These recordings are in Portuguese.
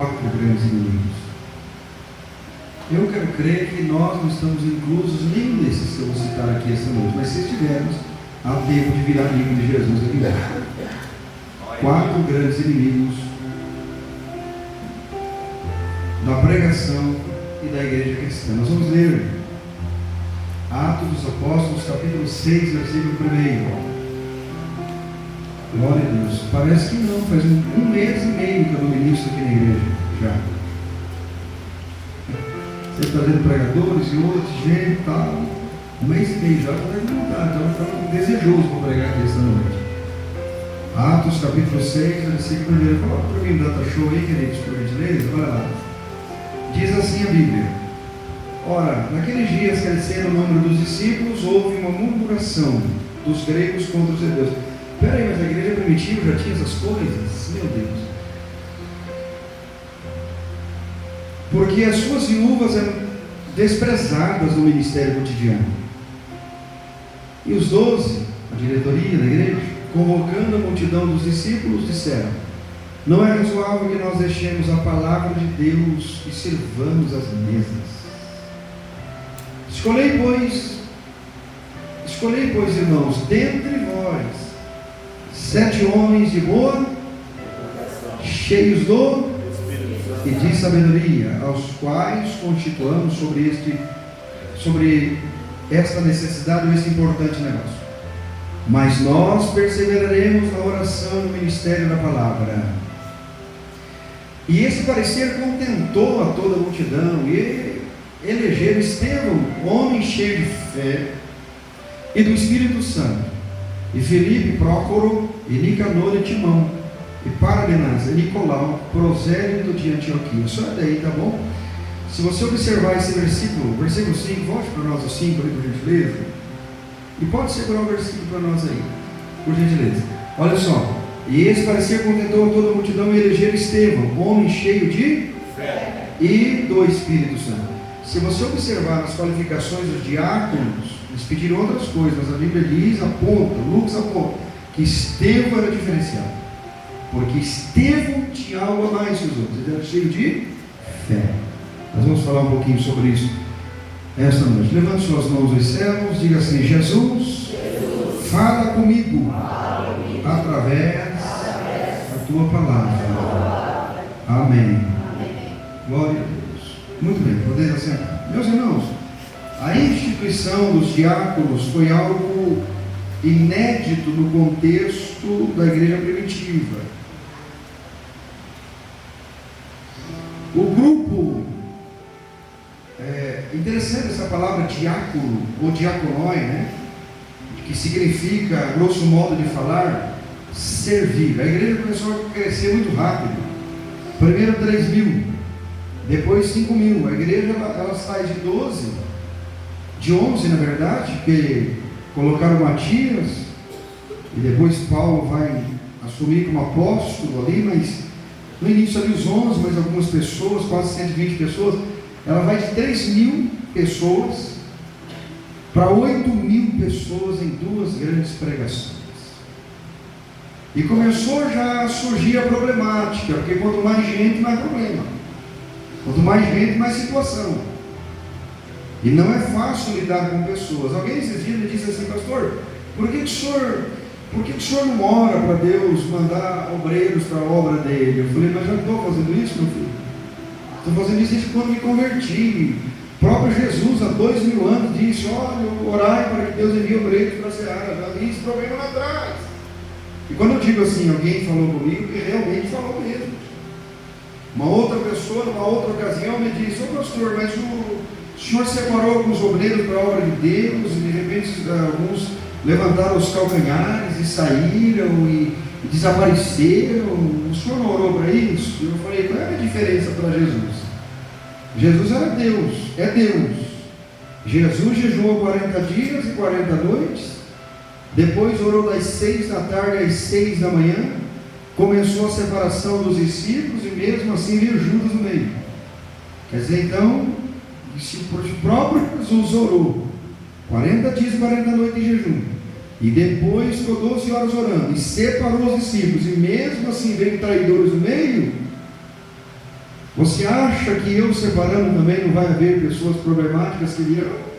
4 grandes inimigos. Eu quero crer que nós não estamos inclusos em nenhum desses que eu vou citar aqui esta noite, mas se estivermos, há tempo de virar amigo de Jesus aqui dentro. 4 grandes inimigos da pregação e da igreja cristã. Nós vamos ler Atos dos Apóstolos, capítulo 6, versículo 1. Glória a Deus. Parece que não, faz um mês e meio que eu não ministro aqui na igreja já. Você está vendo pregadores e outros, gente e tal. Um mês e meio já, está com vontade, então desejoso para pregar aqui esta noite. Atos capítulo 6, versículo 1. Coloca para mim o data show aí, queridos, por gentileza. Olha lá. Diz assim a Bíblia: ora, naqueles dias, crescendo o número dos discípulos, houve uma murmuração dos gregos contra os hebreus. Peraí, mas a igreja primitiva já tinha essas coisas? Meu Deus. Porque as suas viúvas eram desprezadas no ministério cotidiano. E os 12, a diretoria da igreja, convocando a multidão dos discípulos, disseram: não é razoável que nós deixemos a palavra de Deus e sirvamos as mesas. Escolhei, pois, irmãos, dentre vós 7 homens de boa, cheios do e de sabedoria, aos quais constituamos sobre esta necessidade ou esse importante negócio. Mas nós perseveraremos na oração e no ministério da palavra. E esse parecer contentou a toda a multidão, e elegeram Estevão, homem cheio de fé e do Espírito Santo, e Filipe, Prócoro, e Nicanor e Timão, e Parmenas, e Nicolau, prosélito de Antioquia. Só daí, tá bom? Se você observar esse versículo 5, volte para nós o 5 ali, por gentileza, e pode segurar o versículo para nós aí, por gentileza. Olha só: e esse parecer contentou a toda a multidão, e elegeram Estevão, homem cheio de fé e do Espírito Santo. Se você observar as qualificações dos diáconos, eles pediram outras coisas, mas a Bíblia diz, aponta, Lucas aponta, que Estevão era diferenciado, porque Estevão tinha algo a mais que os outros, ele era cheio de fé. Nós vamos falar um pouquinho sobre isso esta noite. Levante suas mãos aos céus, diga assim: Jesus, fala comigo através da tua palavra. Amém. Glória a Deus. Muito bem, podemos assentar. Meus irmãos, a instituição dos diáconos foi algo inédito no contexto da igreja primitiva. O grupo, interessante essa palavra diácono, ou diaconoi, né? Que significa, grosso modo de falar, servir. A igreja começou a crescer muito rápido. Primeiro 3.000, depois 5.000. A igreja ela sai de 11 na verdade, porque colocaram Matias, e depois Paulo vai assumir como apóstolo ali, mas no início ali os 11, mas algumas pessoas, quase 120 pessoas, ela vai de 3.000 pessoas para 8.000 pessoas em 2 grandes pregações. E começou já a surgir a problemática, porque quanto mais gente, mais problema. Quanto mais gente, mais situação. E não é fácil lidar com pessoas. Alguém esses dias me disse assim: pastor, por que o senhor não ora para Deus mandar obreiros para a obra dele? Eu falei: mas já estou fazendo isso, meu filho. Estou fazendo isso desde quando me converti. O próprio Jesus, há 2.000 anos, disse: olha, orai para que Deus envie obreiros para a seara. Já vi esse problema lá atrás. E quando eu digo assim, alguém falou comigo, que realmente falou mesmo. Uma outra pessoa, numa outra ocasião, me disse: ô pastor, mas o senhor separou alguns obreiros para a obra de Deus, e de repente alguns levantaram os calcanhares e saíram e desapareceram. O senhor não orou para isso? Eu falei: qual é a diferença para Jesus? Jesus era Deus, é Deus. Jesus jejuou 40 dias e 40 noites, depois orou das 6 da tarde às 6 da manhã, começou a separação dos discípulos, e mesmo assim veio Judas no meio. Quer dizer, então, o próprio Jesus orou 40 dias e 40 noites em jejum, e depois ficou 12 horas orando, e separou os discípulos, e mesmo assim veio traidores no meio. Você acha que eu separando também não vai haver pessoas problemáticas que virão?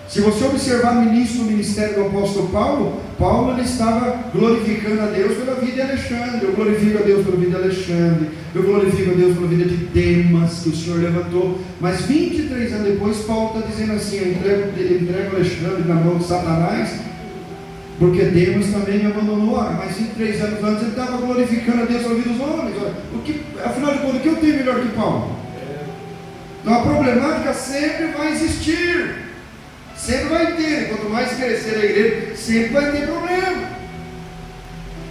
Se você observar no início do ministério do apóstolo Paulo, ele estava glorificando a Deus pela vida de Alexandre. Eu glorifico a Deus pela vida de Alexandre, eu glorifico a Deus pela vida de Demas, que o Senhor levantou. Mas 23 anos depois, Paulo está dizendo assim: eu entrego Alexandre na mão de Satanás, porque Demas também me abandonou. Mas 23 anos antes ele estava glorificando a Deus pela vida dos homens. Afinal de contas, o que eu tenho melhor que Paulo? Então a problemática sempre vai existir. Sempre vai ter, quanto mais crescer a igreja, sempre vai ter problema.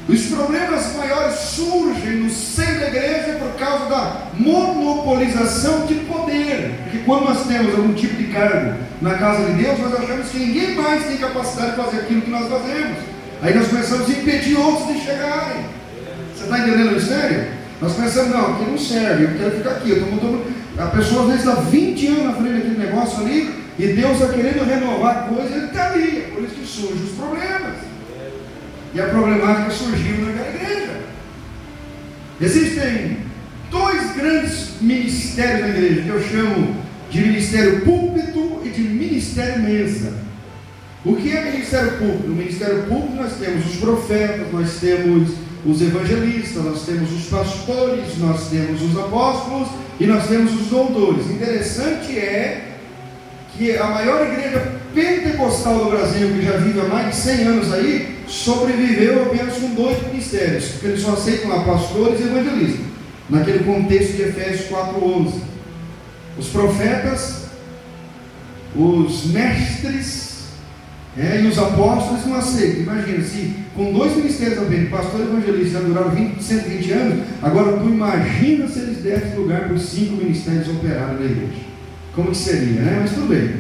Os problemas maiores surgem no seio da igreja por causa da monopolização de poder. Porque quando nós temos algum tipo de cargo na casa de Deus, nós achamos que ninguém mais tem capacidade de fazer aquilo que nós fazemos. Aí nós começamos a impedir outros de chegarem. Você está entendendo o mistério? Nós pensamos, não, aqui não serve, eu quero ficar aqui. A pessoa às vezes está 20 anos na frente daquele negócio ali, e Deus está querendo renovar a coisa, ele está ali. É por isso que surgem os problemas. E a problemática surgiu naquela igreja. Existem dois grandes ministérios na igreja, que eu chamo de ministério púlpito e de ministério mesa. O que é ministério púlpito? No ministério púlpito nós temos os profetas, nós temos os evangelistas, nós temos os pastores, nós temos os apóstolos e nós temos os doutores. Interessante é que a maior igreja pentecostal do Brasil, que já vive há mais de 100 anos aí, sobreviveu apenas com 2 ministérios, porque eles só aceitam lá pastores e evangelistas, naquele contexto de Efésios 4:11. Os profetas, os mestres e os apóstolos não aceitam. Imagina, se com 2 ministérios apenas, pastor e evangelista, já duraram 120 anos, agora tu imagina se eles dessem lugar para os 5 ministérios operados na igreja. Como que seria, né? Mas tudo bem.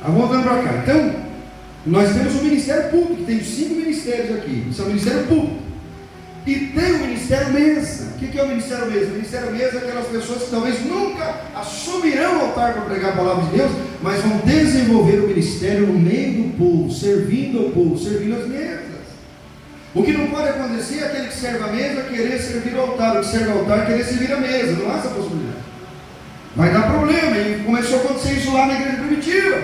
Voltando para cá. Então, nós temos o ministério público, tem 5 ministérios aqui. Isso é o ministério público. E tem o ministério mesa. O que é o ministério mesa? O ministério mesa é aquelas pessoas que talvez nunca assumirão o altar para pregar a palavra de Deus, mas vão desenvolver o ministério no meio do povo, servindo ao povo, servindo as mesas. O que não pode acontecer é aquele que serve a mesa querer servir ao altar, o que serve ao altar querer servir a mesa. Não há essa possibilidade. Vai dar problema, e começou a acontecer isso lá na igreja primitiva.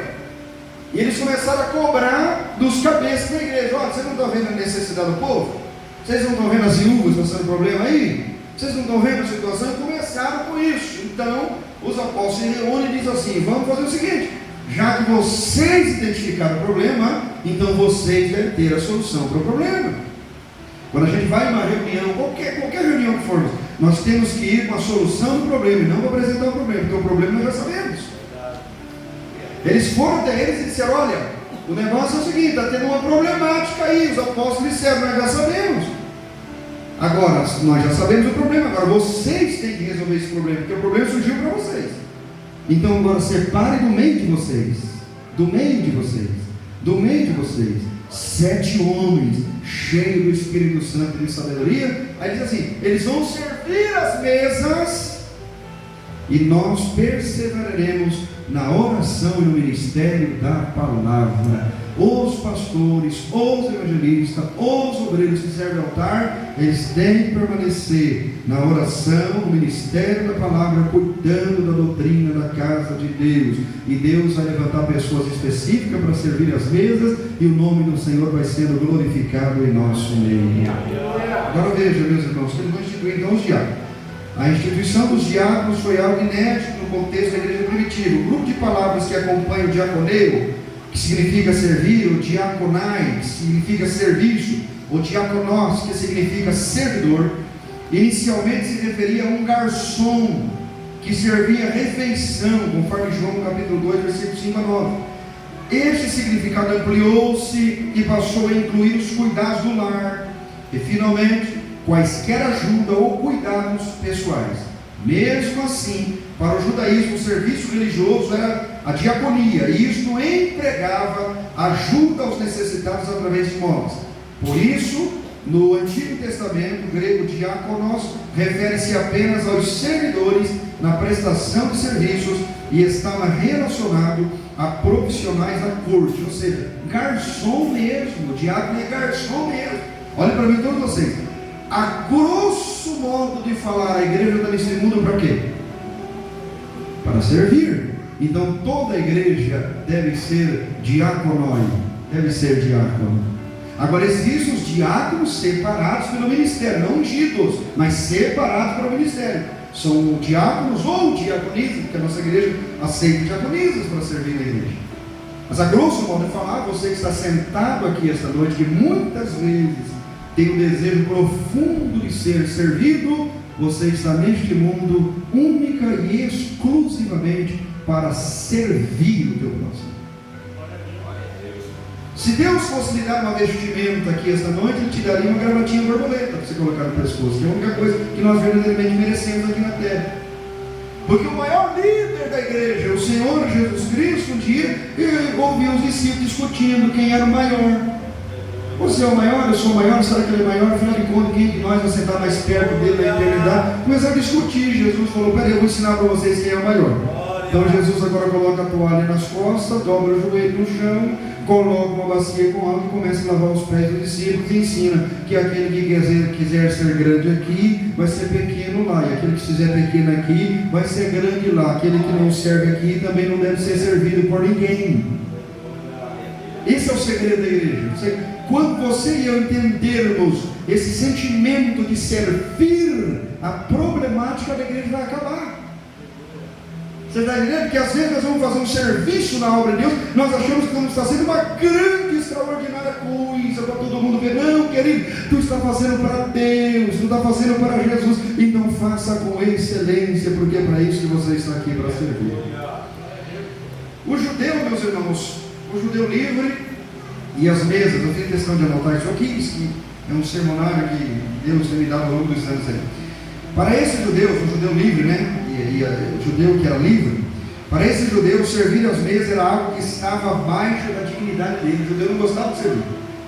E eles começaram a cobrar dos cabeças da igreja. Olha, vocês não estão vendo a necessidade do povo? Vocês não estão vendo as viúvas passando problema aí? Vocês não estão vendo a situação? E começaram com isso. Então, os apóstolos se reúnem e dizem assim: vamos fazer o seguinte, já que vocês identificaram o problema, então vocês devem ter a solução para o problema. Quando a gente vai em uma reunião, qualquer reunião que for, nós temos que ir com a solução do problema e não para apresentar o problema, porque o problema nós já sabemos. Eles foram até eles e disseram: olha, o negócio é o seguinte, está tendo uma problemática aí. Os apóstolos disseram: nós já sabemos. Agora, nós já sabemos o problema, agora vocês têm que resolver esse problema, porque o problema surgiu para vocês. Então agora separem do meio de vocês, do meio de vocês, do meio de vocês, 7 homens cheios do Espírito Santo e de sabedoria. Aí diz assim: eles vão servir as mesas e nós perseveraremos na oração e no ministério da palavra. Os pastores, os evangelistas, os obreiros que servem ao altar, eles têm que permanecer na oração, no ministério da palavra, cuidando da doutrina da casa de Deus. E Deus vai levantar pessoas específicas para servir as mesas, e o nome do Senhor vai sendo glorificado em nosso meio. Agora veja, meus irmãos, que ele vai instituir então os diáconos. A instituição dos diáconos foi algo inédito no contexto da igreja primitiva. O grupo de palavras que acompanha o diaconeio, que significa servir, o diaconai, que significa serviço, o diaconós, que significa servidor, inicialmente se referia a um garçom que servia refeição, conforme João capítulo 2, versículos 5 a 9. Este significado ampliou-se e passou a incluir os cuidados do lar e, finalmente, quaisquer ajuda ou cuidados pessoais. Mesmo assim, para o judaísmo, o serviço religioso era a diaconia, e isto empregava ajuda aos necessitados através de esmolas. Por isso, no Antigo Testamento, o grego diáconos refere-se apenas aos servidores na prestação de serviços e estava relacionado a profissionais da corte, ou seja, garçom mesmo. O diácono é garçom mesmo. Olhem para mim todos vocês. A grosso modo de falar, a igreja está nesse mundo para quê? para servir. Então toda a igreja deve ser diaconoi, deve ser diácono. Agora existem os diáconos separados pelo ministério, não ungidos, mas separados pelo ministério. São diáconos ou diaconisas, porque a nossa igreja aceita diaconisas para servir na igreja. Mas a grosso modo de falar, você que está sentado aqui esta noite, que muitas vezes tem um desejo profundo de ser servido, você está neste mundo única e exclusivamente para servir o teu próximo. Se Deus fosse lhe dar uma vestimenta aqui esta noite, Ele te daria uma gravatinha borboleta para você colocar no pescoço, que é a única coisa que nós verdadeiramente merecemos aqui na terra. Porque o maior líder da igreja, o Senhor Jesus Cristo, um dia ouviu os discípulos discutindo quem era o maior. Você é o maior, eu sou o maior, será que ele é maior? Afinal de contas, quem de nós vai sentar mais perto dele na eternidade? Começaram a discutir. Jesus falou: peraí, eu vou ensinar para vocês quem é o maior. Então Jesus agora coloca a toalha nas costas, dobra o joelho no chão, coloca uma bacia com água e começa a lavar os pés dos discípulos e ensina que aquele que quiser ser grande aqui vai ser pequeno lá, e aquele que fizer pequeno aqui vai ser grande lá. Aquele que não serve aqui também não deve ser servido por ninguém. Esse é o segredo da igreja. Quando você e eu entendermos esse sentimento de servir, a problemática da igreja vai acabar. Você está entendendo? Que às vezes nós vamos fazer um serviço na obra de Deus, nós achamos que estamos fazendo uma grande, extraordinária coisa para todo mundo ver. Não, querido, tu está fazendo para Deus, tu está fazendo para Jesus. Então faça com excelência, porque é para isso que você está aqui, para servir. O judeu, meus irmãos, o judeu livre e as mesas, eu tenho questão de anotar isso aqui, isso que é um sermonário que Deus tem me dado ao longo dos anos aí. Para esse judeu, o judeu livre, né? E o judeu que era livre, para esse judeu servir às mesas era algo que estava abaixo da dignidade dele. O judeu não gostava de servir.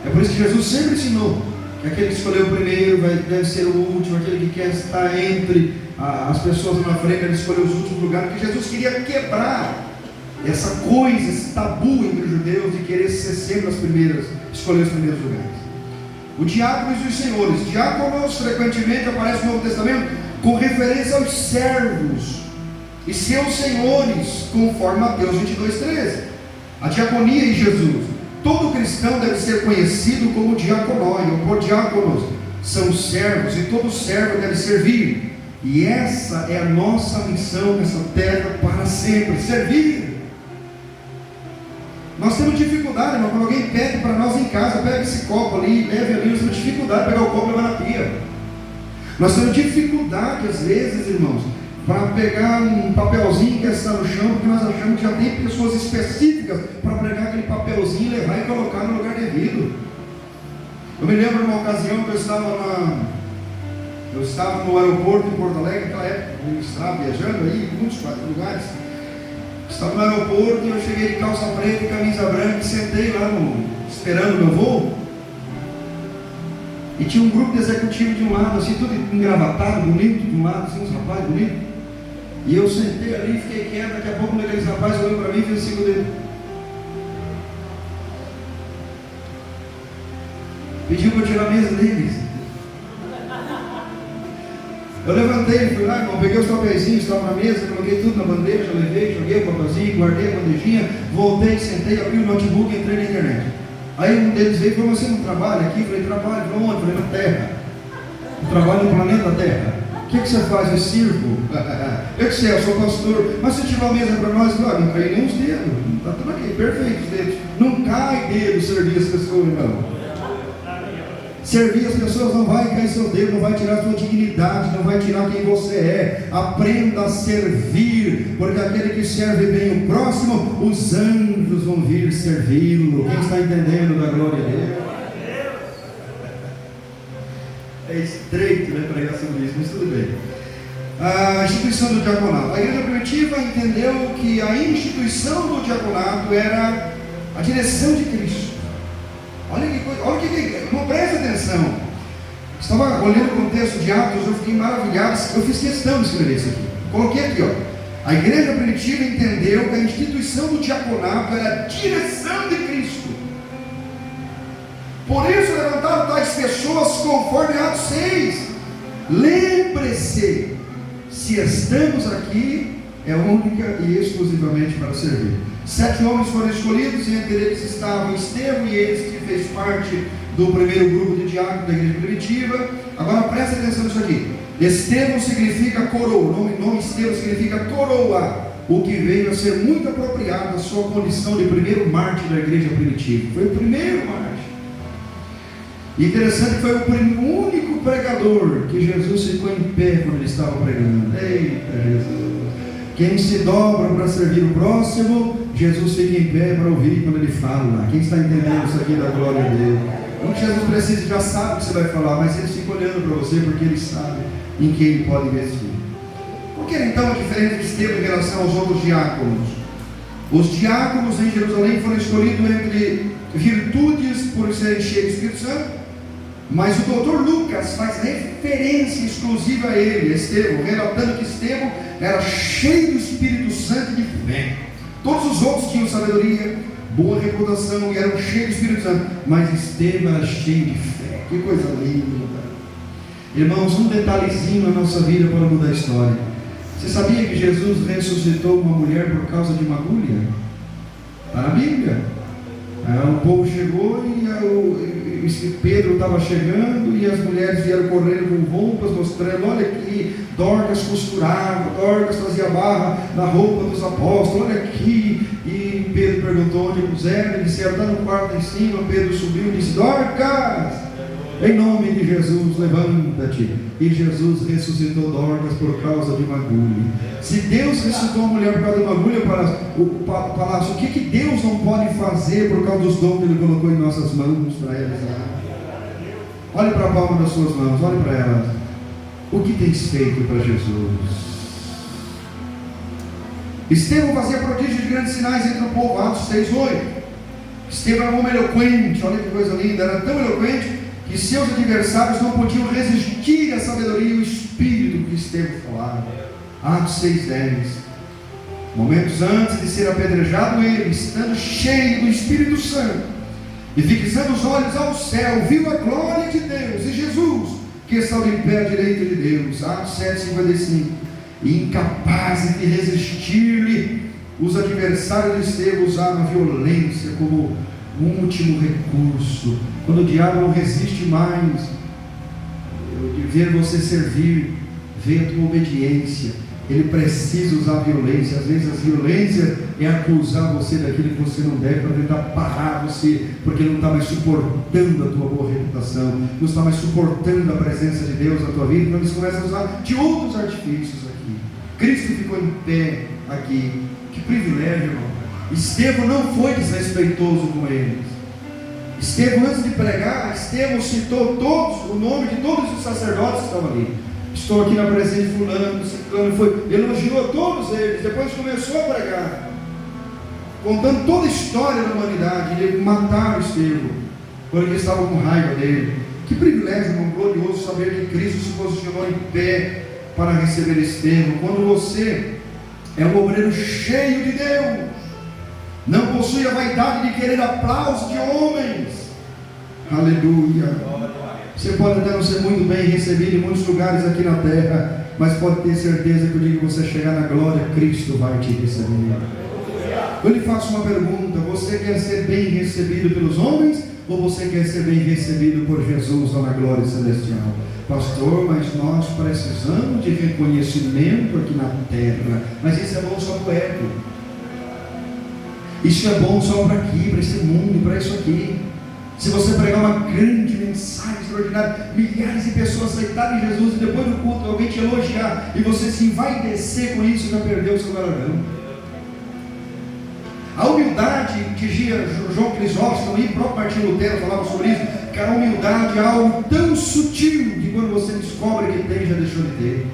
É por isso que Jesus sempre ensinou que aquele que escolheu o primeiro deve ser o último, aquele que quer estar entre as pessoas na frente deve escolher os últimos lugares, porque Jesus queria quebrar essa coisa, esse tabu entre os judeus de querer ser sempre escolher os primeiros lugares. O diáconos e os senhores. Diáconos frequentemente aparece no Novo Testamento com referência aos servos e seus senhores, conforme Mateus 22:13. A diaconia em Jesus. Todo cristão deve ser conhecido como diaconoi, ou por diáconos. São servos, e todo servo deve servir. E essa é a nossa missão nessa terra para sempre: servir. Nós temos dificuldade, irmão, quando alguém pede para nós em casa: pega esse copo ali, leve ali. Nós temos dificuldade de pegar o copo e levar na pia. Nós temos dificuldade, às vezes, irmãos, para pegar um papelzinho que está no chão, porque nós achamos que já tem pessoas específicas para pegar aquele papelzinho, levar e colocar no lugar devido. Eu me lembro de uma ocasião que eu estava no aeroporto em Porto Alegre, naquela época, eu estava viajando aí, em muitos lugares. Estava no aeroporto e eu cheguei de calça preta e camisa branca e sentei lá esperando o meu voo. E tinha um grupo de executivo de um lado, assim, tudo engravatado, bonito, de um lado, assim, uns rapazes bonitos. E eu sentei ali e fiquei quieto. Daqui a pouco um daqueles rapazes olhou para mim e fez assim com o dedo. Pediu para eu tirar a mesa deles. Eu levantei, fui lá, irmão, peguei os papeizinhos, estavam na mesa, coloquei tudo na bandeja, levei, joguei o papelzinho, guardei a bandejinha, voltei, sentei, abri o notebook e entrei na internet. Aí um deles veio e falou: você não trabalha aqui? Eu falei: trabalho. Falei: onde? Eu falei: na Terra. Eu trabalho no planeta Terra. O que você faz? Eu sirvo. Eu que sei, eu sou pastor. Mas você tirou a mesa para nós? Eu falei: não cai nem os dedos. Está tudo aqui, perfeito os dedos. Não cai dedo servir as pessoas, irmão. Servir as pessoas não vai cair seu dedo, não vai tirar sua dignidade, não vai tirar quem você é. Aprenda a servir, porque aquele que serve bem o próximo, os anjos vão vir servi-lo. Quem está entendendo da glória de Deus? É estreito, né, pregar sobre isso, mas tudo bem. A instituição do diaconato. A igreja primitiva entendeu que a instituição do diaconato era a direção de Cristo. Olha que coisa, olha que não presta atenção. Estava olhando o contexto de Atos, eu fiquei maravilhado. Eu fiz questão de escrever isso aqui. Coloquei aqui, ó. A igreja primitiva entendeu que a instituição do diaconato era a direção de Cristo. Por isso levantaram tais pessoas conforme Atos 6. Lembre-se, se estamos aqui, é única e exclusivamente para servir. 7 homens foram escolhidos, e entre eles estavam Estevão, e eles que fez parte do primeiro grupo de diáconos da igreja primitiva. Agora presta atenção nisso aqui. Estevão significa coroa, o nome Estevão significa coroa, o que veio a ser muito apropriado à sua condição de primeiro mártir da igreja primitiva. Foi o primeiro mártir. E interessante que foi o único pregador que Jesus ficou em pé quando ele estava pregando. Eita Jesus! Quem se dobra para servir o próximo, Jesus fica em pé para ouvir quando ele fala. Quem está entendendo isso aqui da glória dele? Não que Jesus precisa, já sabe o que você vai falar, mas ele fica olhando para você porque ele sabe em quem ele pode investir. Por que então a diferença de Estevão em relação aos outros diáconos? Os diáconos em Jerusalém foram escolhidos entre virtudes por serem cheios do Espírito Santo, mas o doutor Lucas faz referência exclusiva a ele, a Estevão, relatando que Estevão era cheio do Espírito Santo e de fé. Todos os outros tinham sabedoria, boa reputação e eram cheios do Espírito Santo, mas Estevão era cheio de fé. Que coisa linda! Irmãos, um detalhezinho na nossa vida para mudar a história. Você sabia que Jesus ressuscitou uma mulher por causa de uma agulha? Está na Bíblia. O povo chegou e Pedro estava chegando, e as mulheres vieram correndo com roupas, mostrando: olha aqui, Dorcas costurava, Dorcas fazia barra na roupa dos apóstolos, olha aqui. E Pedro perguntou onde puseram, e disseram: está no quarto em cima. Pedro subiu e disse: Dorcas, em nome de Jesus, levanta-te. E Jesus ressuscitou Dorcas por causa de uma agulha. Se Deus ressuscitou uma mulher por causa de uma agulha, palácio, o que Deus não pode fazer por causa dos dons que Ele colocou em nossas mãos para realizar? Olhe para a palma das suas mãos, olhe para elas. O que tens feito para Jesus? Estevão fazia prodígios de grandes sinais entre o povo, Atos 6:8. Estevão era um homem eloquente, olha que coisa linda, era tão eloquente que seus adversários não podiam resistir à sabedoria e ao espírito que Estevão falava. Atos 6:10. Momentos antes de ser apedrejado, ele, estando cheio do Espírito Santo e fixando os olhos ao céu, viu a glória de Deus e Jesus, que estava em pé à direita de Deus. Atos 7:55. E incapazes de resistir-lhe, os adversários de Estevão usaram a violência como último recurso. Quando o diabo não resiste mais de ver você servir, ver a tua obediência, ele precisa usar a violência. Às vezes a violência é acusar você daquilo que você não deve, para tentar parar você, porque não está mais suportando a tua boa reputação, não está mais suportando a presença de Deus na tua vida. Então eles começam a usar de outros artifícios aqui. Cristo ficou em pé aqui. Que privilégio, irmão. Estevão não foi desrespeitoso com eles. Estevão, antes de pregar, Estevão citou o nome de todos os sacerdotes que estavam ali. Estou aqui na presença de fulano, ciclano, elogiou todos eles. Depois começou a pregar, contando toda a história da humanidade. Ele mataram Estevão, quando eles estavam com raiva dele. Que privilégio, irmão, glorioso saber que Cristo se posicionou em pé para receber Estevão. Quando você é um obreiro cheio de Deus, não possui a vaidade de querer aplausos de homens. Aleluia. Você pode até não ser muito bem recebido em muitos lugares aqui na terra, mas pode ter certeza que o dia que você chegar na glória, Cristo vai te receber. Eu lhe faço uma pergunta: você quer ser bem recebido pelos homens, ou você quer ser bem recebido por Jesus lá na glória celestial? Pastor, mas nós precisamos de reconhecimento aqui na terra. Mas isso é bom só para o ego. Isso é bom só para aqui, para esse mundo, para isso aqui. Se você pregar uma grande mensagem extraordinária, milhares de pessoas aceitarem Jesus, e depois do culto alguém te elogiar, e você se vai descer com isso, já perdeu o seu galardão. A humildade que João Crisóstomo e o próprio Martinho Lutero falavam sobre isso, que a humildade é algo tão sutil que quando você descobre que tem, já deixou de ter.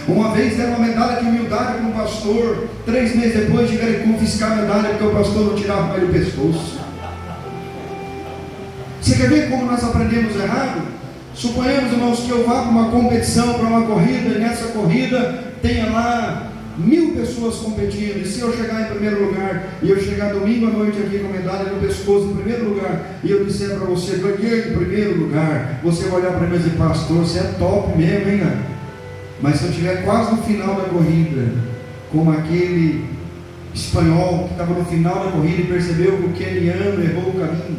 Uma vez deram uma medalha de humildade para um pastor, 3 meses depois tiveram que confiscar a medalha porque o pastor não tirava mais do pescoço. Você quer ver como nós aprendemos errado? Suponhamos, irmãos, que eu vá para uma competição, para uma corrida, e nessa corrida tenha lá 1000 pessoas competindo, e se eu chegar em primeiro lugar, e eu chegar domingo à noite aqui com a medalha no pescoço em primeiro lugar, e eu disser para você: ganhei em primeiro lugar, você vai olhar para mim e dizer: pastor, você é top mesmo, hein, cara? Mas se eu estiver quase no final da corrida, como aquele espanhol que estava no final da corrida e percebeu que o queniano errou o caminho.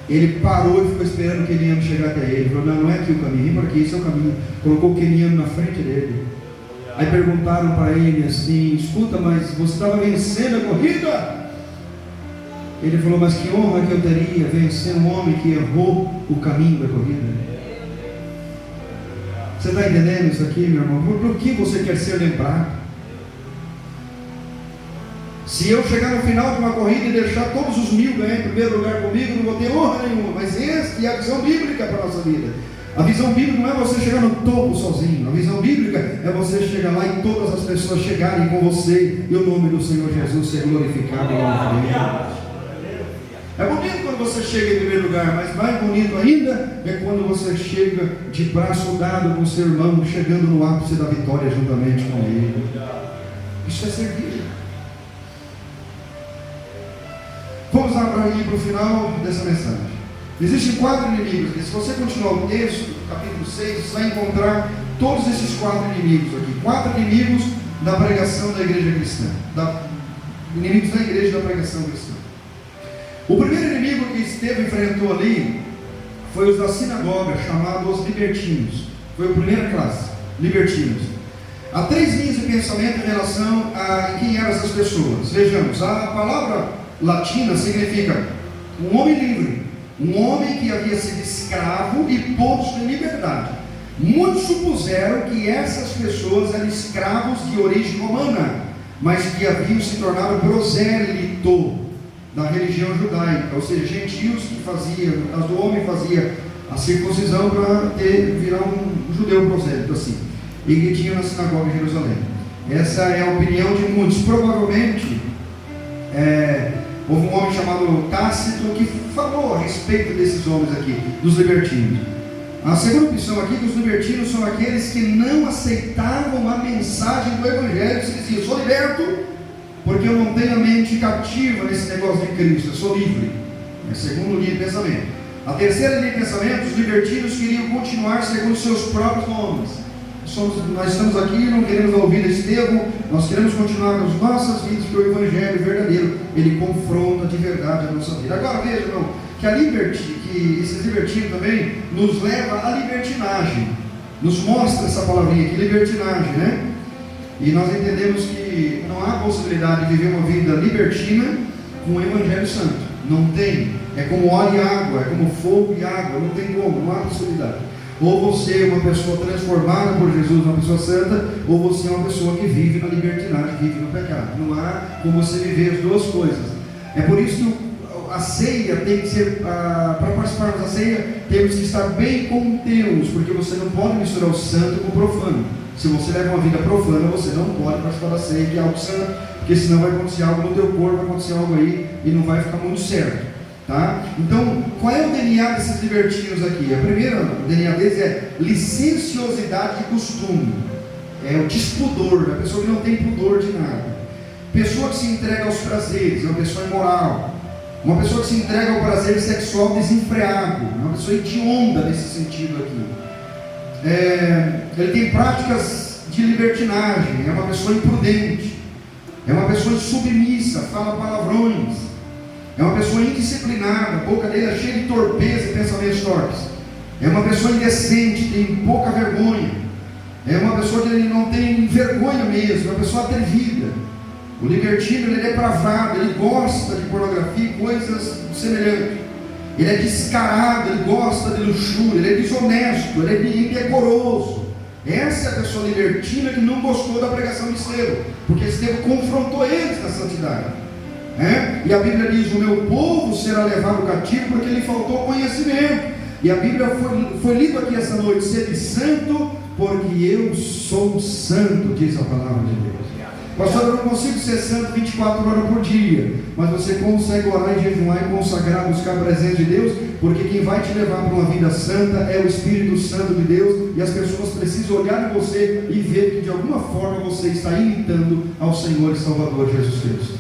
Ele parou e ficou esperando o queniano chegar até ele. Ele falou: não, não é aqui o caminho, vem por aqui, esse é o caminho. Colocou o queniano na frente dele. Aí perguntaram para ele assim: escuta, mas você estava vencendo a corrida? Ele falou: mas que honra que eu teria vencer um homem que errou o caminho da corrida. Você está entendendo isso aqui, meu irmão? Por que você quer ser lembrado? Se eu chegar no final de uma corrida e deixar todos os 1000 ganhar em primeiro lugar comigo, não vou ter honra nenhuma. Mas essa é a visão bíblica para a nossa vida. A visão bíblica não é você chegar no topo sozinho. A visão bíblica é você chegar lá e todas as pessoas chegarem com você e o nome do Senhor Jesus ser glorificado. É bonito quando você chega em primeiro lugar, mas mais bonito ainda é quando você chega de braço dado com o seu irmão, chegando no ápice da vitória juntamente com ele. Isso é servir. Vamos lá ir para o final dessa mensagem. Existem 4 inimigos. E se você continuar o texto, capítulo 6, você vai encontrar todos esses 4 inimigos aqui. 4 inimigos da pregação da igreja cristã. Inimigos da igreja da pregação cristã. O primeiro inimigo que Estevão enfrentou ali foi os da sinagoga, chamados os libertinos. Foi a primeira classe, libertinos. Há 3 linhas de pensamento em relação a quem eram essas pessoas. Vejamos, a palavra latina significa um homem livre, um homem que havia sido escravo e posto em liberdade. Muitos supuseram que essas pessoas eram escravos de origem romana, mas que haviam se tornado prosélito da religião judaica, ou seja, gentios que faziam, no caso do homem, fazia a circuncisão para virar um judeu prosélito, assim, e que tinha na sinagoga em Jerusalém. Essa é a opinião de muitos. Provavelmente houve um homem chamado Tácito que falou a respeito desses homens aqui, dos libertinos. A segunda opção aqui, que os libertinos são aqueles que não aceitavam a mensagem do Evangelho. Eles diziam: eu sou liberto porque eu não tenho a mente cativa nesse negócio de Cristo, eu sou livre. É a segunda linha de pensamento. A terceira linha de pensamento, os libertinos queriam continuar segundo seus próprios nomes. Nós estamos aqui e não queremos ouvir Estevão, nós queremos continuar nas nossas vidas, porque o Evangelho verdadeiro, ele confronta de verdade a nossa vida. Agora veja, irmão, que esses libertinos também nos leva à libertinagem. Nos mostra essa palavrinha aqui, libertinagem, né? E nós entendemos que não há possibilidade de viver uma vida libertina com o Evangelho Santo. Não tem. É como óleo e água, é como fogo e água, não tem como, não há possibilidade. Ou você é uma pessoa transformada por Jesus, uma pessoa santa, ou você é uma pessoa que vive na libertinagem, vive no pecado. Não há como você viver as duas coisas. É por isso que a ceia tem que ser, para participarmos da ceia, temos que estar bem com Deus, porque você não pode misturar o santo com o profano. Se você leva uma vida profana, você não pode participar da ceia, que é algo santo, porque senão vai acontecer algo no teu corpo, vai acontecer algo aí, e não vai ficar muito certo. Tá? Então, qual é o DNA desses libertinos aqui? A primeira, o DNA deles é licenciosidade de costume. É o despudor, a pessoa que não tem pudor de nada. Pessoa que se entrega aos prazeres, é uma pessoa imoral. Uma pessoa que se entrega ao prazer sexual desenfreado, é uma pessoa hedionda nesse sentido aqui. Ele tem práticas de libertinagem, é uma pessoa imprudente, é uma pessoa insubmissa, fala palavrões, é uma pessoa indisciplinada, a boca dele é cheia de torpeza e pensamentos torpes, é uma pessoa indecente, tem pouca vergonha, é uma pessoa que não tem vergonha mesmo, é uma pessoa atrevida. O libertino, ele é depravado, ele gosta de pornografia e coisas semelhantes. Ele é descarado, ele gosta de luxúria, ele é desonesto, ele é indecoroso. Essa é a pessoa libertina que não gostou da pregação de Estevão, porque Estevão confrontou eles na santidade. E a Bíblia diz: o meu povo será levado cativo porque lhe faltou conhecimento. E a Bíblia foi lida aqui essa noite: sede santo, porque eu sou santo, diz a palavra de Deus. Pastor, eu não consigo ser santo 24 horas por dia, mas você consegue orar e jejuar e consagrar, buscar a presença de Deus, porque quem vai te levar para uma vida santa é o Espírito Santo de Deus, e as pessoas precisam olhar em você e ver que de alguma forma você está imitando ao Senhor e Salvador Jesus Cristo.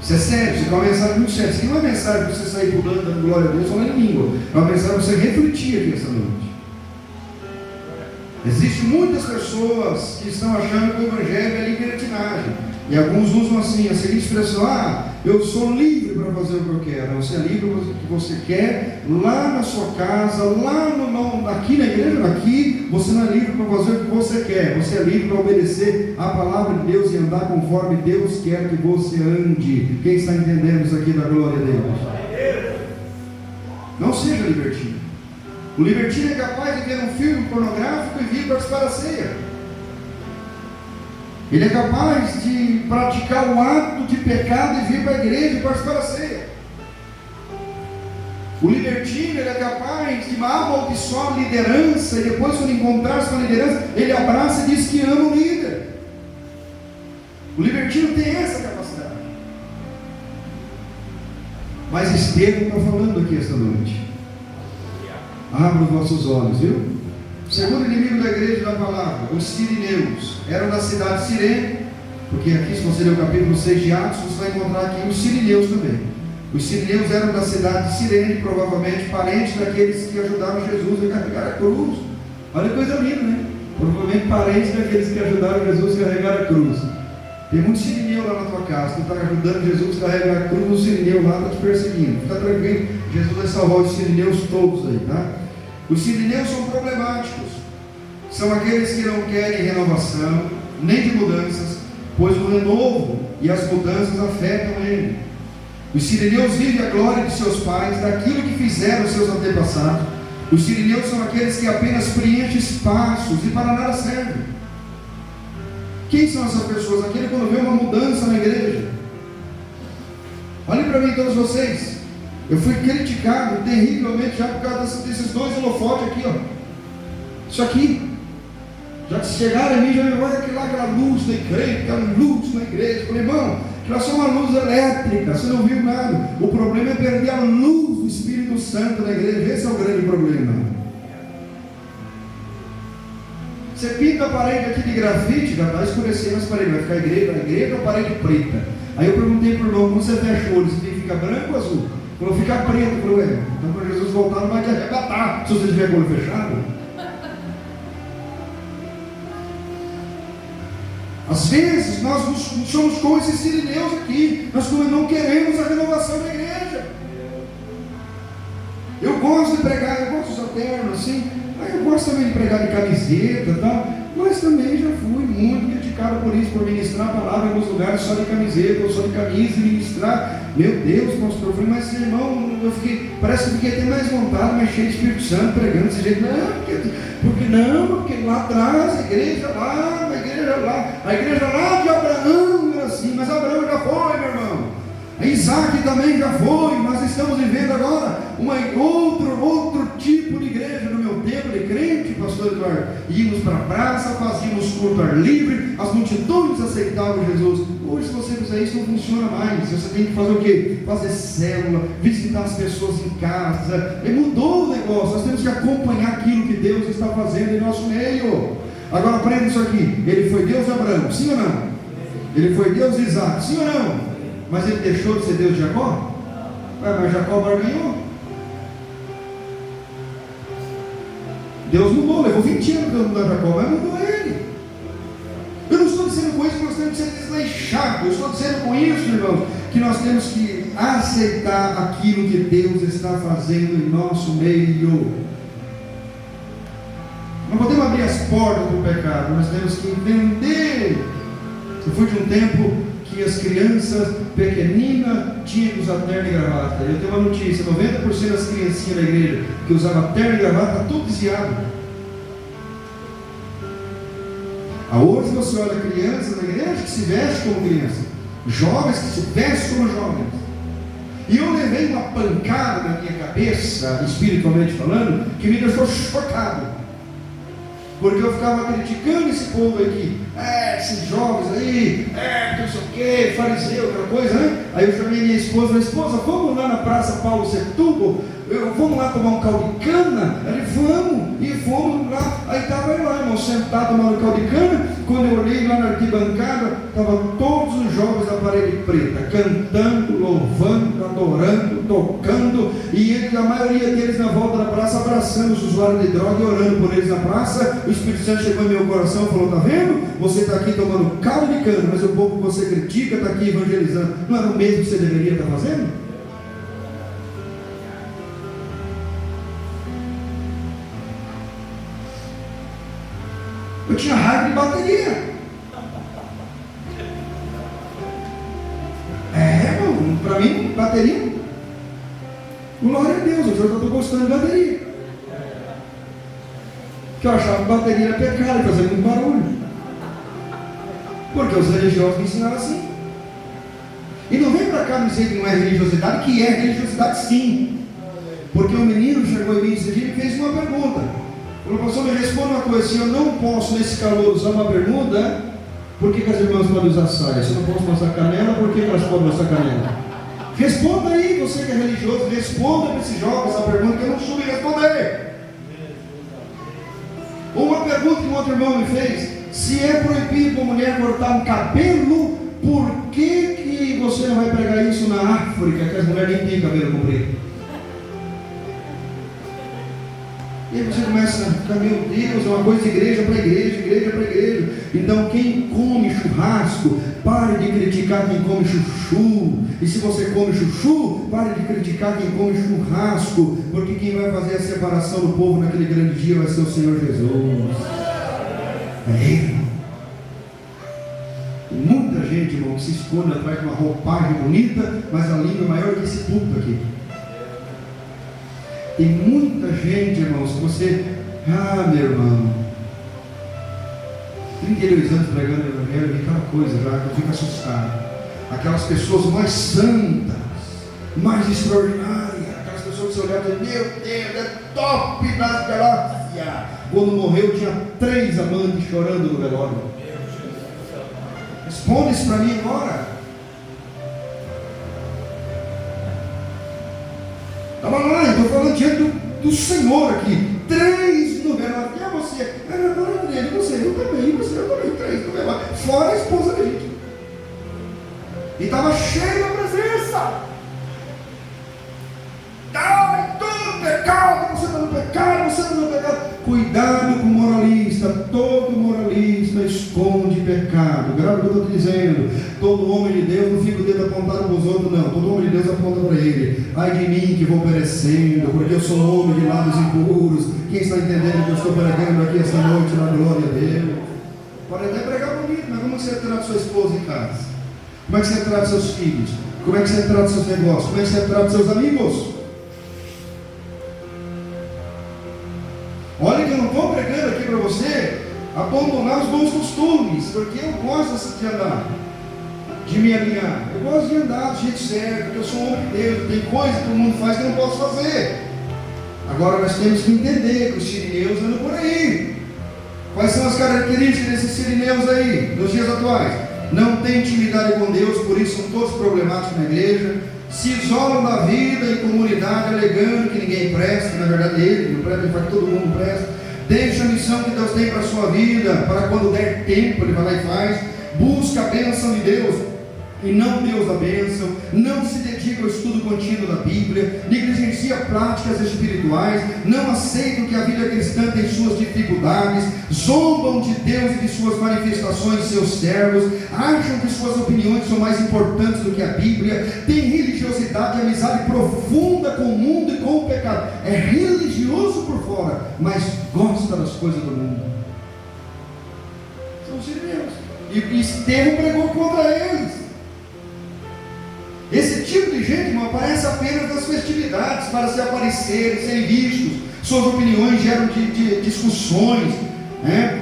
Isso é sério, isso é uma mensagem muito séria. Isso não é uma mensagem para você sair pulando, dando glória a Deus, falando em língua. É uma mensagem para você refletir aqui essa noite. Existem muitas pessoas que estão achando que o Evangelho é libertinagem. E alguns usam assim, a seguinte expressão: eu sou livre para fazer o que eu quero. Você é livre para fazer o que você quer, lá na sua casa, aqui na igreja, aqui, você não é livre para fazer o que você quer. Você é livre para obedecer a palavra de Deus e andar conforme Deus quer que você ande. Quem está entendendo isso aqui da glória a Deus? Não seja libertino. O libertino é capaz de ver um filme pornográfico e vir participar da ceia. Ele é capaz de praticar o ato de pecado e vir para a igreja e participar da ceia. O libertino, ele é capaz de amaldiçoar a liderança, e depois, quando encontrar-se com a liderança, ele abraça e diz que ama o líder. O libertino tem essa capacidade. Mas Estevão está falando aqui esta noite. Abra os vossos olhos, viu? O segundo inimigo da igreja da palavra, os sirineus, eram da cidade de Cirene, porque aqui, se você ler o capítulo 6 de Atos, você vai encontrar aqui os sirineus também. Os sirineus eram da cidade de Cirene, provavelmente parentes daqueles que ajudaram Jesus a carregar a cruz. Olha que coisa linda, né? Provavelmente parentes daqueles que ajudaram Jesus a carregar a cruz. Tem muito sirineu lá na tua casa, tu está ajudando Jesus a carregar a cruz, o sirineu lá está te perseguindo. Fica tranquilo, Jesus vai salvar os sirineus todos aí, tá? Os sirineus são problemáticos, são aqueles que não querem renovação, nem de mudanças, pois o renovo e as mudanças afetam ele. Os sirineus vivem a glória de seus pais, daquilo que fizeram seus antepassados. Os sirineus são aqueles que apenas preenchem espaços e para nada servem. Quem são essas pessoas? Aquele quando vê uma mudança na igreja. Olhem para mim, todos vocês. Eu fui criticado terrivelmente já por causa desses dois holofotes aqui, ó. Isso aqui. Já chegaram a mim, já me olha aquela luz da igreja, aquela luz na igreja. Eu falei, irmão, aquela é só uma luz elétrica, você não viu nada. O problema é perder a luz do Espírito Santo na igreja. Esse é o grande problema. Você pinta a parede aqui de grafite, já está escurecendo as paredes, vai ficar a igreja ou parede preta. Aí eu perguntei para o irmão, quando você fecha o olho, você tem que ficar branco ou azul? Falou, fica preto. Falei, então quando Jesus voltar não vai te arrebatar se você tiver com o olho fechado. Às vezes nós somos como esses sirineus aqui, nós não queremos a renovação da igreja. Eu gosto de pregar, eu gosto de usar terno assim, eu gosto também de pregar de camiseta e tal, mas também já fui muito criticado por isso, por ministrar a palavra em alguns lugares só de camiseta, ou só de camisa e ministrar. Meu Deus, pastor, eu falei, mas irmão, parece que eu fiquei até mais vontade, mais cheio de Espírito Santo, pregando desse jeito. Porque lá atrás, a igreja lá de Abraão era assim, mas Abraão já foi, meu irmão. Isaac também já foi. Nós estamos vivendo agora outro tipo de igreja. No meu tempo de crente, pastor Eduardo, íamos para a praça, fazíamos culto ar livre, as multidões aceitavam Jesus. Hoje, se você fizer isso, não funciona mais. Você tem que fazer o quê? Fazer célula, visitar as pessoas em casa. E mudou o negócio. Nós temos que acompanhar aquilo que Deus está fazendo em nosso meio. Agora aprenda isso aqui. Ele foi Deus de Abraão, sim ou não? Ele foi Deus de Isaac, sim ou não? Mas ele deixou de ser Deus de Jacó? Mas Jacó barganhou. Deus mudou, levou 20 anos para mudar Jacó, mas mudou ele. Eu não estou dizendo com isso que nós temos que ser desleixados. Eu estou dizendo com isso, irmãos, que nós temos que aceitar aquilo que Deus está fazendo em nosso meio. Não podemos abrir as portas do pecado, nós temos que entender. Eu fui de um tempo que as crianças pequeninas tinham que usar terno e gravata. Eu tenho uma notícia: 90% das criancinhas da igreja que usavam terno e gravata está tudo desviado. Hoje você olha crianças na igreja que se vestem como criança, jovens que se vestem como jovens. E eu levei uma pancada na minha cabeça, espiritualmente falando, que me deixou chocado. Porque eu ficava criticando esse povo aqui, esses jovens aí, não sei o que, fariseu, outra coisa, né? Aí eu chamei minha esposa, vamos lá na Praça Paulo Setúbal, vamos lá tomar um caldo de cana? Ela disse, vamos, e fomos lá. Aí Aí estava eu lá, irmão, sentado no local de cana. Quando eu olhei lá na arquibancada, estavam todos os jovens da parede preta, cantando, louvando, adorando, tocando, e eles, a maioria deles na volta da praça, abraçando os usuários de droga e orando por eles na praça. O Espírito Santo chegou em meu coração e falou: está vendo? Você está aqui tomando caldo de cana, mas o povo que você critica está aqui evangelizando. Não era o mesmo que você deveria estar fazendo? Eu tinha raiva de bateria. Irmão, para mim, bateria, glória a Deus, eu já estou gostando de bateria. Porque eu achava que bateria era pecado, fazia muito barulho. Porque os religiosos me ensinaram assim. E não vem para cá me dizer que não é religiosidade, que é religiosidade sim. Porque o menino chegou em mim esse dia e fez uma pergunta. Falou: pastor, me responda uma coisa, se eu não posso nesse calor usar uma bermuda, por que as irmãs podem usar saia? Se eu não posso mostrar canela, por que elas podem mostrar canela? Responda aí, você que é religioso, responda para esse jovem essa pergunta que eu não soube responder. Uma pergunta que um outro irmão me fez: se é proibido para uma mulher cortar um cabelo, por que você não vai pregar isso na África, que as mulheres nem têm cabelo comprido? E aí você começa a ficar: meu Deus, é uma coisa de igreja para igreja, igreja para igreja. Então quem come churrasco, pare de criticar quem come chuchu. E se você come chuchu, pare de criticar quem come churrasco. Porque quem vai fazer a separação do povo naquele grande dia vai ser o Senhor Jesus. É Ele. Tem muita gente, irmão, que se esconde atrás de uma roupagem bonita, mas a língua é maior que esse púlpito aqui. Tem muita gente, irmãos, que você... meu irmão, 32 anos pregando o evangelho, vem aquela coisa já que eu fico assustado. Aquelas pessoas mais santas, mais extraordinárias, aquelas pessoas que você olhava e dizia: meu Deus, é top das galáxias. Quando morreu tinha 3 amantes chorando no velório. Responde isso para mim agora. Estava lá, eu estou falando diante do Senhor aqui. 3 no velório. E é você? Eu também, eu também. 3 no velório. Fora a esposa dele. E estava cheio da presença. Tudo pecado, você está no pecado, você está no pecado. Cuidado com o moralista. Todo moralista esconde pecado. Grave o que eu estou te dizendo. Todo homem de Deus não fica o dedo apontado para os outros, não. Todo homem de Deus aponta para ele. Ai de mim que vou perecendo, porque eu sou um homem de lábios impuros. Quem está entendendo que eu estou pregando aqui esta noite na glória a Deus? Pode até pregar bonito, mas como você trata sua esposa em casa? Como é que você trata seus filhos? Como é que você trata seus negócios? Como é que você trata seus amigos? Olha que eu não estou pregando aqui para você abandonar os bons costumes, porque eu gosto de andar, de me alinhar. Eu gosto de andar do jeito certo, porque eu sou um homem de Deus. Tem coisa que o mundo faz que eu não posso fazer. Agora nós temos que entender que os sirineus andam por aí. Quais são as características desses sirineus aí, nos dias atuais? Não tem intimidade com Deus, por isso são todos problemáticos na igreja. Se isolam da vida em comunidade, alegando que ninguém presta, que na verdade ele não presta, ele fala que todo mundo presta. Deixa a missão que Deus tem para a sua vida, para quando der tempo ele vai lá e faz. Busca a bênção de Deus e não Deus da bênção. Não se dedica ao estudo contínuo da Bíblia, negligencia práticas espirituais, não aceitam que a vida cristã tem suas dificuldades, zombam de Deus e de suas manifestações, seus servos, acham que suas opiniões são mais importantes do que a Bíblia, tem religiosidade e amizade profunda com o mundo e com o pecado. É religioso por fora, mas gosta das coisas do mundo. São os sirineus. E Estevão pregou contra eles. Esse tipo de gente, irmão, aparece apenas nas festividades, para se aparecerem, serem vistos. Suas opiniões geram discussões,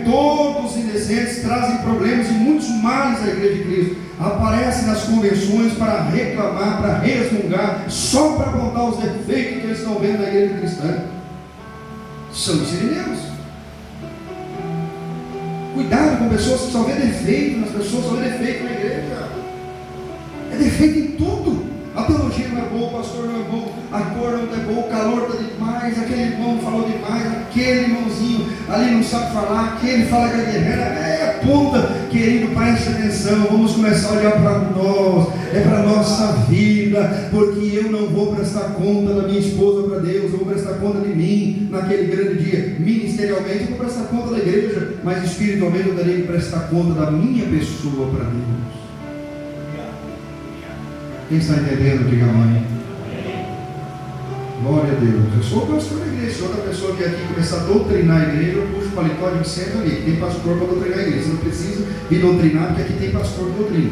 Todos os indecentes trazem problemas e muitos males à igreja de Cristo. Aparecem nas convenções para reclamar, para resmungar, só para apontar os defeitos que eles estão vendo na igreja cristã. São os sirineus. Cuidado com pessoas que só vê defeito nas pessoas, só vê defeito na igreja. É defeito em tudo. A teologia não é boa, o pastor não é bom, a cor não está boa, o calor está demais, aquele irmão falou demais, aquele irmãozinho ali não sabe falar, aquele fala que é aponta. Querido, preste atenção, vamos começar a olhar para nós, é para a nossa vida, porque eu não vou prestar conta da minha esposa para Deus, eu vou prestar conta de mim naquele grande dia. Ministerialmente eu vou prestar conta da igreja, mas espiritualmente eu darei que prestar conta da minha pessoa para Deus. Quem está entendendo, diga amém. Glória a Deus. Eu sou o pastor da igreja. Se outra pessoa vier aqui começar a doutrinar a igreja, eu puxo o paletó e me sento ali. Tem pastor para doutrinar a igreja. Você não precisa vir doutrinar, porque aqui tem pastor de doutrina.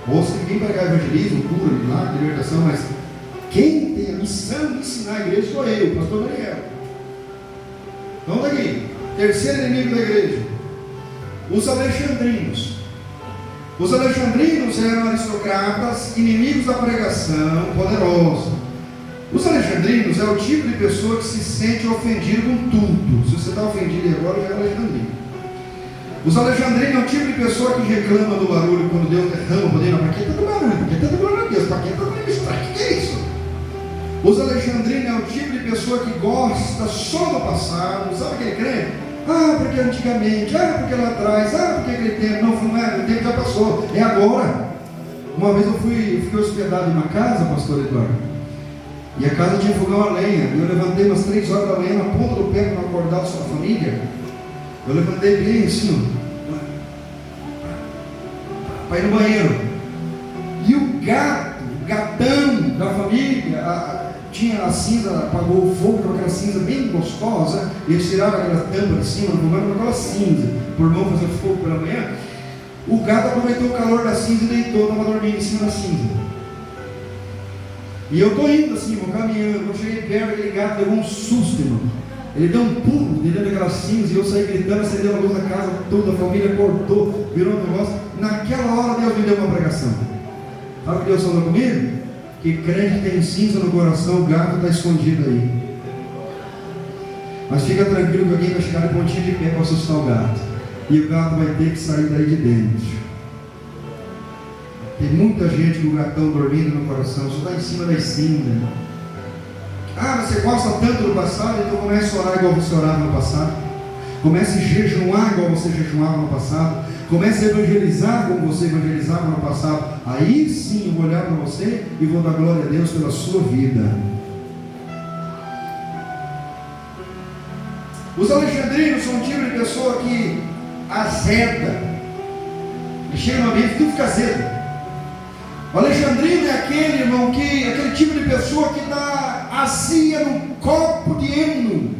Ou se ninguém pregar evangelismo, cura, milagre, libertação, mas quem tem a missão de ensinar a igreja sou eu, o pastor Daniel. Então daqui, terceiro inimigo da igreja, os alexandrinos. Os alexandrinos eram aristocratas, inimigos da pregação, poderosos. Os alexandrinos é o tipo de pessoa que se sente ofendido com tudo. Se você está ofendido agora, já é alexandrino. Os alexandrinos é o tipo de pessoa que reclama do barulho quando Deus derrama o poder. Para que tanto barulho? Para que tanto glória a Deus? Para que tanto ministrar? O que é isso? Os alexandrinos é o tipo de pessoa que gosta só do passado. Sabe aquele crente? Porque antigamente, porque lá atrás, porque aquele tempo, não é, o tempo já passou, é agora. Uma vez eu fiquei hospedado em uma casa, pastor Eduardo, e a casa tinha fogão a lenha, e eu levantei umas 3 horas da manhã, na ponta do pé, para não acordar a sua família. Eu levantei bem assim, para ir no banheiro, e o gatão da família, tinha a cinza, apagou o fogo, aquela cinza bem gostosa, e eles tiraram aquela tampa de cima, com aquela cinza, por não fazer fogo pela manhã. O gato aproveitou o calor da cinza e deitou, estava dormindo em cima da cinza. E eu estou indo assim, vou caminhando, eu cheguei perto, aquele gato deu um susto, irmão. Ele deu um pulo dentro daquela cinza e eu saí gritando, acendeu a luz da casa toda, a família cortou, virou um negócio. Naquela hora Deus me deu uma pregação. Sabe o que Deus falou comigo? Que crente tem cinza no coração, o gato está escondido aí. Mas fica tranquilo que alguém vai chegar de pontinho de pé para assustar o gato. E o gato vai ter que sair daí de dentro. Tem muita gente com o gatão dormindo no coração, só está em cima das cinzas. Você gosta tanto do passado, então comece a orar igual você orava no passado. Comece a jejuar igual você jejuava no passado. Comece a evangelizar como você evangelizava no passado. Aí sim eu vou olhar para você e vou dar glória a Deus pela sua vida. Os alexandrinos são um tipo de pessoa que azeda. Ele chega no ambiente e tudo fica azedo. O alexandrino é aquele, irmão, aquele tipo de pessoa que dá azia num copo de heno.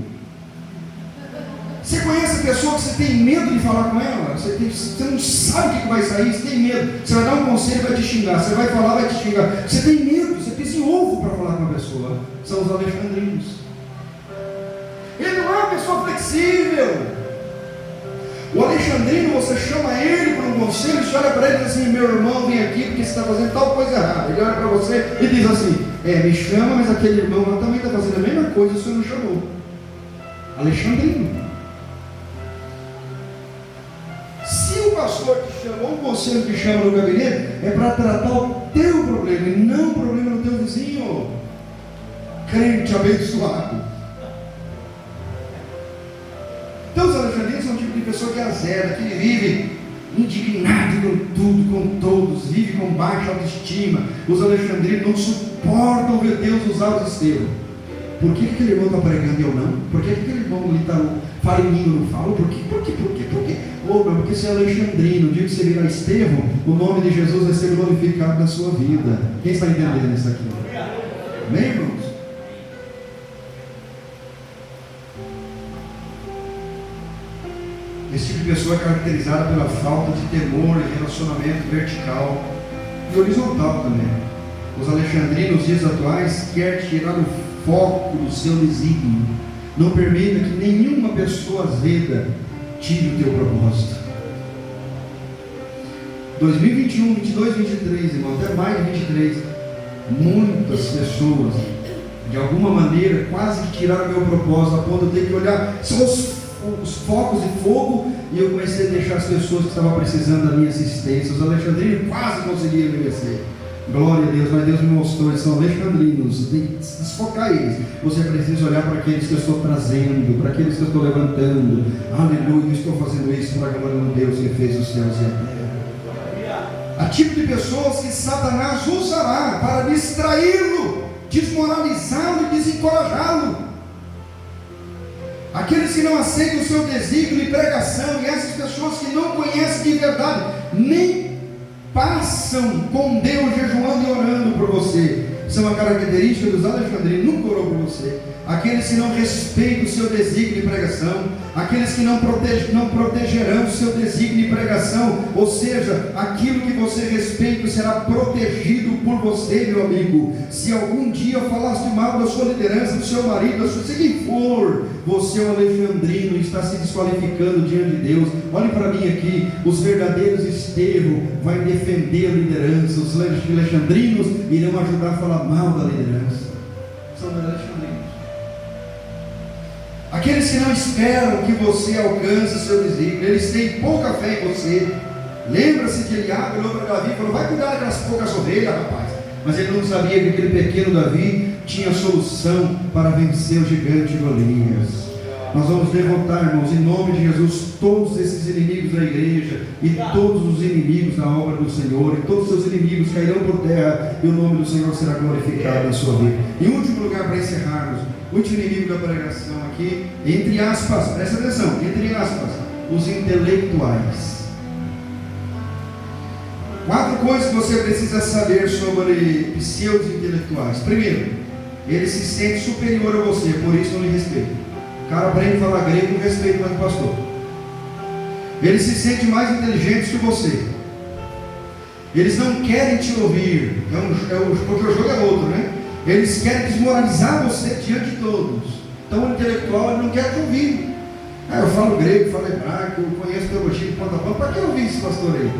Você conhece a pessoa que você tem medo de falar com ela? Você não sabe o que vai sair, você tem medo. Você vai dar um conselho e vai te xingar. Você vai falar, vai te xingar. Você tem medo, você pisa em ovo para falar com a pessoa. São os alexandrinos. Ele não é uma pessoa flexível. O alexandrino, você chama ele para um conselho, você olha para ele e diz assim: meu irmão, vem aqui porque você está fazendo tal coisa errada. Ele olha para você e diz assim: me chama, mas aquele irmão lá também está fazendo a mesma coisa e o senhor não chamou. Alexandrino. Se o pastor te chamou, o conselho que chama no gabinete, é para tratar o teu problema e não o problema do teu vizinho. Crente abençoado. Então os alexandrinos são um tipo de pessoa que azeda, que vive indignado com tudo, com todos, vive com baixa autoestima. Os alexandrinos não suportam ver Deus usar os Estevão. Por que aquele irmão está pregando e eu não? Por que aquele irmão ali fala em mim e eu não falo? Por quê? Porque você é alexandrino, o dia que você virar Estevão, o nome de Jesus vai ser glorificado na sua vida. Quem está entendendo isso aqui? Amém, irmãos? Esse tipo de pessoa é caracterizada pela falta de temor e relacionamento vertical e horizontal também. Os alexandrinos, nos dias atuais, querem tirar o foco do seu desígnio. Não permita que nenhuma pessoa azeda tire o teu propósito. 2021, 22, 23, irmão, até mais de 23, muitas pessoas, de alguma maneira, quase que tiraram o meu propósito, a ponto de eu ter que olhar, são os focos de fogo, e eu comecei a deixar as pessoas que estavam precisando da minha assistência. Os alexandrinos quase conseguiram me vencer. Glória a Deus, mas Deus me mostrou, eles são alexandrinos, tem que desfocar eles. Você precisa olhar para aqueles que eu estou trazendo, para aqueles que eu estou levantando. Aleluia, eu estou fazendo isso para a glória de Deus que fez os céus e a terra. Há tipo de pessoas que Satanás usará para distraí-lo, desmoralizá-lo e desencorajá-lo. Aqueles que não aceitam o seu desígnio e pregação, e essas pessoas que não conhecem de verdade, nem passam com Deus jejuando e orando por você. Isso é uma característica dos alexandrinos, nunca orou por você. Aqueles que não respeitam o seu desígnio de pregação, aqueles que não protegerão o seu desígnio de pregação, ou seja, aquilo que você respeita será protegido por você, meu amigo. Se algum dia falaste mal da sua liderança, do seu marido, da sua, se quem for, você é um alexandrino e está se desqualificando diante de Deus. Olhe para mim aqui, os verdadeiros Estevão vai defender a liderança, os alexandrinos irão ajudar a falar mal da liderança. São alexandrinos. Aqueles que não esperam que você alcance o seu desígnio, eles têm pouca fé em você. Lembra-se de Eliabe, olhou para Davi e falou: vai cuidar daquelas poucas ovelhas, rapaz. Mas ele não sabia que aquele pequeno Davi tinha solução para vencer o gigante Golias. Nós vamos derrotar, irmãos, em nome de Jesus, todos esses inimigos da igreja e todos os inimigos da obra do Senhor, e todos os seus inimigos cairão por terra, e o nome do Senhor será glorificado na sua vida. Em último lugar, para encerrarmos, o último inimigo da pregação aqui, entre aspas, presta atenção, entre aspas, os intelectuais. 4 coisas que você precisa saber sobre pseudo-intelectuais. Primeiro, ele se sente superior a você, por isso não lhe respeita. O cara aprende a falar grego com respeito mais do pastor. Ele se sente mais inteligente que você. Eles não querem te ouvir, porque o jogo é outro, né? Eles querem desmoralizar você diante de todos. Então o intelectual ele não quer te ouvir. Eu falo grego, falo hebraico, eu conheço teologia de ponta a ponta. Para que eu ouvir esse pastor aí?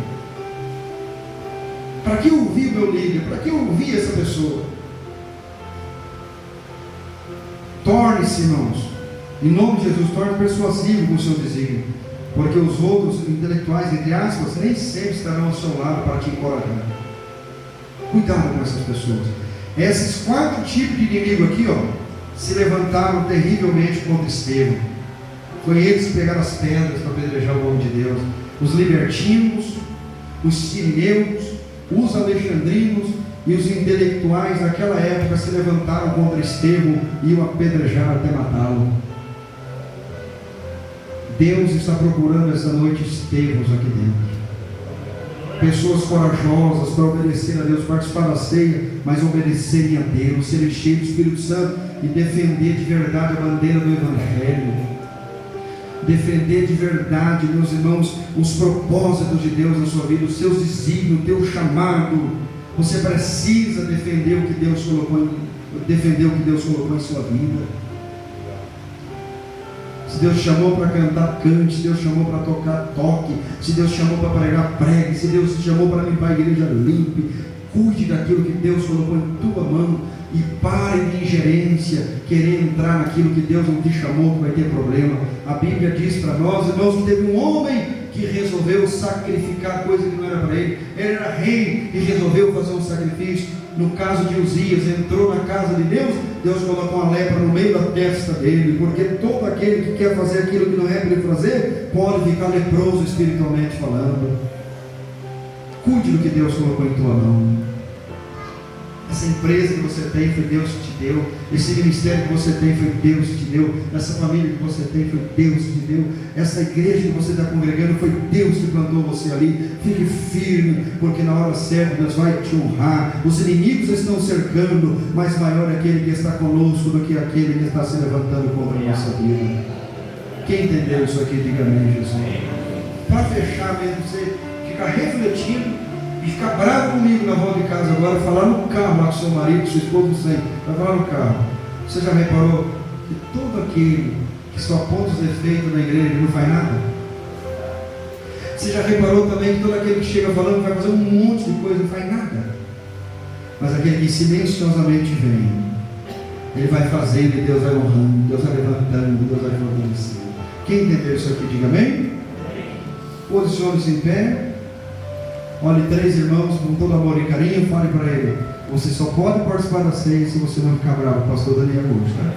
Para que eu ouvir o meu líder? Para que eu ouvir essa pessoa? Torne-se, irmãos, em nome de Jesus, torne persuasivo com o seu desígnio, porque os outros intelectuais, entre aspas, nem sempre estarão ao seu lado para te encorajar. Cuidado com essas pessoas. Esses 4 tipos de inimigo aqui, se levantaram terrivelmente contra Estevão. Foi eles que pegaram as pedras para apedrejar o homem de Deus. Os libertinos, os sirineus, os alexandrinos e os intelectuais naquela época se levantaram contra Estevão e o apedrejaram até matá-lo. Deus está procurando essa noite Estevãos aqui dentro. Pessoas corajosas para obedecer a Deus, participar da ceia, mas obedecerem a Deus, serem cheios do Espírito Santo e defender de verdade a bandeira do Evangelho. Defender de verdade, meus irmãos, os propósitos de Deus na sua vida, os seus desígnios, o teu chamado. Você precisa defender o que Deus colocou em sua vida. Se Deus chamou para cantar, cante. Se Deus chamou para tocar, toque. Se Deus chamou para pregar, pregue. Se Deus te chamou para limpar a igreja, limpe. Cuide daquilo que Deus colocou em tua mão e pare de ingerência, querer entrar naquilo que Deus não te chamou, que vai ter problema. A Bíblia diz para nós, irmãos, que teve um homem que resolveu sacrificar coisa que não era para ele. Ele era rei e resolveu fazer um sacrifício. No caso de Uzias, entrou na casa de Deus, Deus colocou uma lepra no meio da testa dele, porque todo aquele que quer fazer aquilo que não é para ele fazer, pode ficar leproso espiritualmente falando. Cuide do que Deus colocou em tua mão. Essa empresa que você tem foi Deus que te deu. Esse ministério que você tem foi Deus que te deu. Essa família que você tem foi Deus que te deu. Essa igreja que você está congregando foi Deus que plantou você ali. Fique firme, porque na hora certa Deus vai te honrar. Os inimigos estão cercando, mas maior é aquele que está conosco do que aquele que está se levantando contra a nossa vida. Quem entendeu isso aqui, diga amém, Jesus. Para fechar mesmo, você ficar refletindo e ficar bravo comigo na volta de casa agora, falar no carro lá com seu marido, seu esposo, não sei, vai falar no carro. Você já reparou que todo aquele que só aponta os defeitos na igreja não faz nada? Você já reparou também que todo aquele que chega falando vai fazer um monte de coisa e não faz nada? Mas aquele que silenciosamente vem, ele vai fazendo e Deus vai honrando, Deus vai levantando, Deus vai fortalecendo. Quem entendeu isso aqui, diga amém? Posicione-se em pé. Olhe, 3 irmãos, com todo amor e carinho, fale para ele: você só pode participar da ceia se você não ficar bravo com o pastor Daniel hoje, tá?